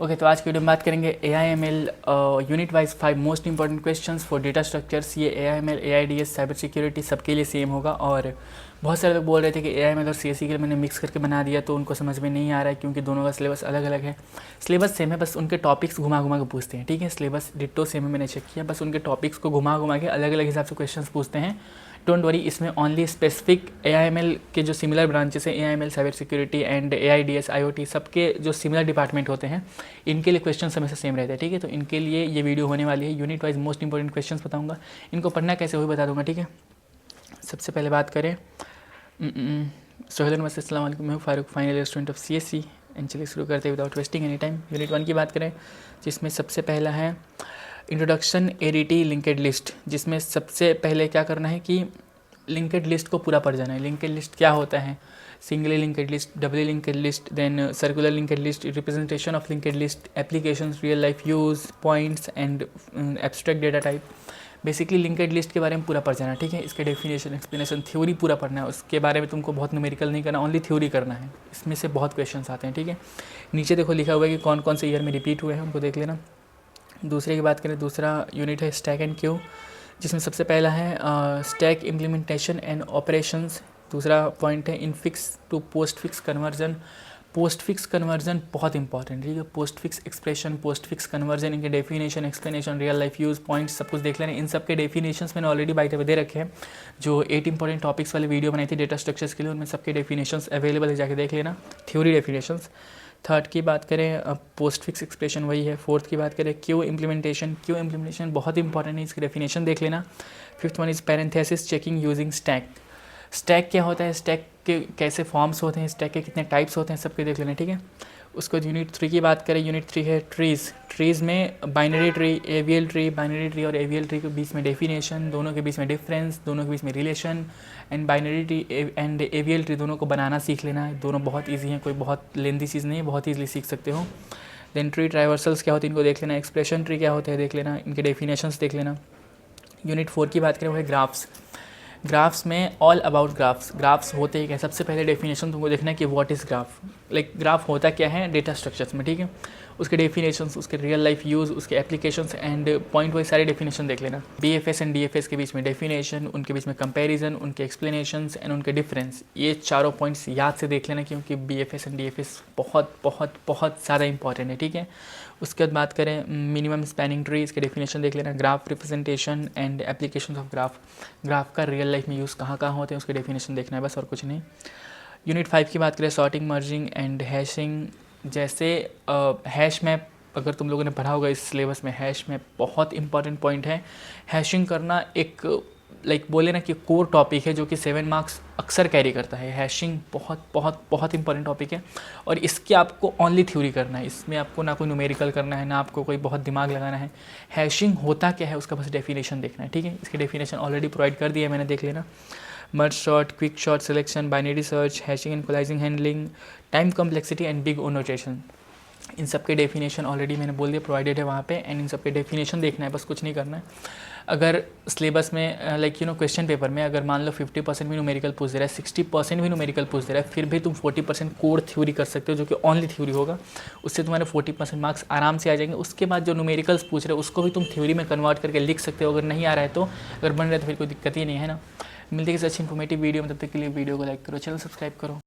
Okay तो आज की वीडियो में बात करेंगे AIML unit wise 5 most important questions for data structures. ये AIML AIDS साइबर सिक्योरिटी सबके लिए सेम होगा। और बहुत सारे लोग बोल रहे थे कि AIML और CSE के लिए मैंने मिक्स करके बना दिया, तो उनको समझ में नहीं आ रहा है क्योंकि दोनों का सिलेबस अलग अलग है। सिलेबस सेम है, बस उनके टॉपिक्स घुमा घुमा के पूछते हैं। ठीक है, सिलेबस डिट्टो सेम है, मैंने चेक किया, बस उनके टॉपिक्स को घुमा घुमा के अलग अलग हिसाब से क्वेश्चन पूछते हैं। डोंट वरी, इसमें ओनली स्पेसिफिक AIML के जो सिमिलर ब्रांचेस हैं, AIML cyber security and AIDS IoT, सबके जो सिमिलर डिपार्टमेंट होते हैं इनके लिए क्वेश्चन हमेशा सेम रहते हैं। ठीक है, तो इनके लिए ये वीडियो होने वाली है। Unit wise most important questions बताऊंगा, इनको पढ़ना कैसे हो बता दूंगा। ठीक है, सबसे पहले बात करें सोहेल नमस्ते, अस्सलाम वालेकुम, मैं हूँ Farooq, final year student of CSE। And चलिए शुरू करते हैं without wasting any time. Unit 1 की बात करें जिसमें सबसे पहला है इंट्रोडक्शन ADT लिंकेड लिस्ट, जिसमें सबसे पहले क्या करना है कि लिंकेड लिस्ट को पूरा पढ़ जाना है। लिंकेड लिस्ट क्या होता है, singly linked list, doubly linked list, then circular linked list, representation of linked list, applications, real life use, points and abstract data type. Basically linked list के बारे में पूरा पढ़ जाना। ठीक है, इसके डेफिनेशन, एक्सप्लेनेशन, थ्योरी पूरा पढ़ना है। उसके बारे में तुमको बहुत न्यूमेरिकल नहीं करना, ओनली थ्योरी करना है। इसमें से बहुत क्वेश्चंस आते हैं। ठीक है, नीचे देखो लिखा हुआ है कि कौन कौन से ईयर में रिपीट हुए हैं, उनको देख लेना। दूसरे की बात करें, दूसरा यूनिट है स्टैक एंड क्यू, जिसमें सबसे पहला है स्टैक इम्प्लीमेंटेशन एंड ऑपरेशंस। दूसरा पॉइंट है infix to postfix conversion. Postfix conversion बहुत इंपॉर्टेंट। ठीक है, postfix expression, postfix conversion, इनके definition, explanation, real life use, points, सब कुछ देख लेना। इन सब के डेफिनेशंस मैंने ऑलरेडी बाय द वे दे रखे हैं। जो 8 इंपॉर्टेंट टॉपिक्स वाली वीडियो बनाई थी डेटा स्ट्रक्चर्स के लिए, उनमें सबके डेफिनेशंस अवेलेबल है, जाके देख लेना, थ्योरी डेफिनेशंस। थर्ड की बात करें पोस्ट फिक्स एक्सप्रेशन वही है। फोर्थ की बात करें क्यू इम्प्लीमेंटेशन। क्यू इम्प्लीमेंटेशन बहुत इंपॉर्टेंट है, इसकी डेफिनेशन देख लेना। Fifth one is parenthesis checking using stack. Stack क्या होता है, स्टैक के कैसे फॉर्म्स होते हैं, स्टैक के कितने टाइप्स होते हैं, सबके देख लेना। ठीक है, उसको यूनिट 3 की बात करें, यूनिट 3 है ट्रीज़। ट्रीज़ में binary tree, AVL tree, binary tree और AVL ट्री के बीच में डेफिनेशन, दोनों के बीच में डिफरेंस, दोनों के बीच में relation, and binary tree and AVL tree दोनों को बनाना सीख लेना है। दोनों बहुत ईजी हैं, कोई बहुत लेंदी चीज़ नहीं है, बहुत ईजिली सीख सकते हो। देन ट्री ट्राइवर्सल्स क्या होते हैं, इनको देख लेना। एक्सप्रेशन ट्री क्या होते हैं देख लेना, इनके डेफिनेशंस देख लेना। यूनिट 4 की बात करें वो है ग्राफ्स। ग्राफ्स में ऑल अबाउट ग्राफ्स। ग्राफ्स होते ही क्या, सबसे पहले डेफिनेशन तुमको देखना है कि what is graph, like graph होता क्या है डेटा स्ट्रक्चर्स में। ठीक है, उसके डेफिनेशंस, उसके रियल लाइफ यूज़, उसके एप्लीकेशंस एंड पॉइंट वाइज सारे डेफिनेशन देख लेना। BFS एंड DFS के बीच में डेफिनेशन, उनके बीच में कंपैरिजन, उनके एक्सप्लेनेशंस एंड उनके डिफरेंस, ये चारों पॉइंट्स याद से देख लेना क्योंकि BFS एंड DFS बहुत बहुत बहुत ज़्यादा इंपॉर्टेंट है। ठीक है, उसके बाद बात करें मिनिमम स्पैनिंग ट्री, इसके डेफिनेशन देख लेना। Graph representation and application of graph, graph का रियल लाइफ में यूज़ कहाँ कहाँ होते हैं उसके डेफिनेशन देखना है, बस और कुछ नहीं। यूनिट 5 की बात करें सॉर्टिंग, मर्जिंग एंड हैशिंग। जैसे हैश मैप, अगर तुम लोगों ने पढ़ा होगा इस सिलेबस में, हैश मैप बहुत इंपॉर्टेंट पॉइंट है। हैशिंग करना एक लाइक बोले ना कि कोर टॉपिक है जो कि 7 मार्क्स अक्सर कैरी करता है। हैशिंग बहुत बहुत बहुत इंपॉर्टेंट टॉपिक है और इसकी आपको ओनली थ्योरी करना है। इसमें आपको ना कोई न्यूमेरिकल करना है, ना आपको कोई बहुत दिमाग लगाना है। हैशिंग होता क्या है उसका बस डेफिनेशन देखना है। ठीक है, इसकी डेफिनेशन ऑलरेडी प्रोवाइड कर दिया है मैंने, देख लेना। Merge sort, quick sort selection, binary search, hashing and equalising handling, time complexity and big O notation, इन सब के डेफिनेशन ऑलरेडी मैंने बोल दिया प्रोवाइडेड है वहाँ पे। एंड इन सब के डेफिनेशन देखना है, बस कुछ नहीं करना है। अगर सिलेबस में लाइक क्वेश्चन पेपर में अगर मान लो 50% भी न्यूमेरिकल पूछ दे रहा है, 60% भी न्यूमेरिकल पूछ दे रहा है, फिर भी तुम 40% कोर थ्योरी कर सकते हो जो कि ओनली थ्योरी होगा। उससे तुम्हारे 40% मार्क्स आराम से आ जाएंगे। उसके बाद जो न्यूमेरिकल्स पूछ रहे हो उसको भी तुम थ्योरी में कन्वर्ट करके लिख सकते हो। अगर नहीं आ रहा है तो, अगर बन रहा है तो फिर कोई दिक्कत ही नहीं है ना। मिलते किसी अच्छी इन्फॉर्मेटिव वीडियो में, तब तक के लिए वीडियो को लाइक करो, चैनल सब्सक्राइब करो।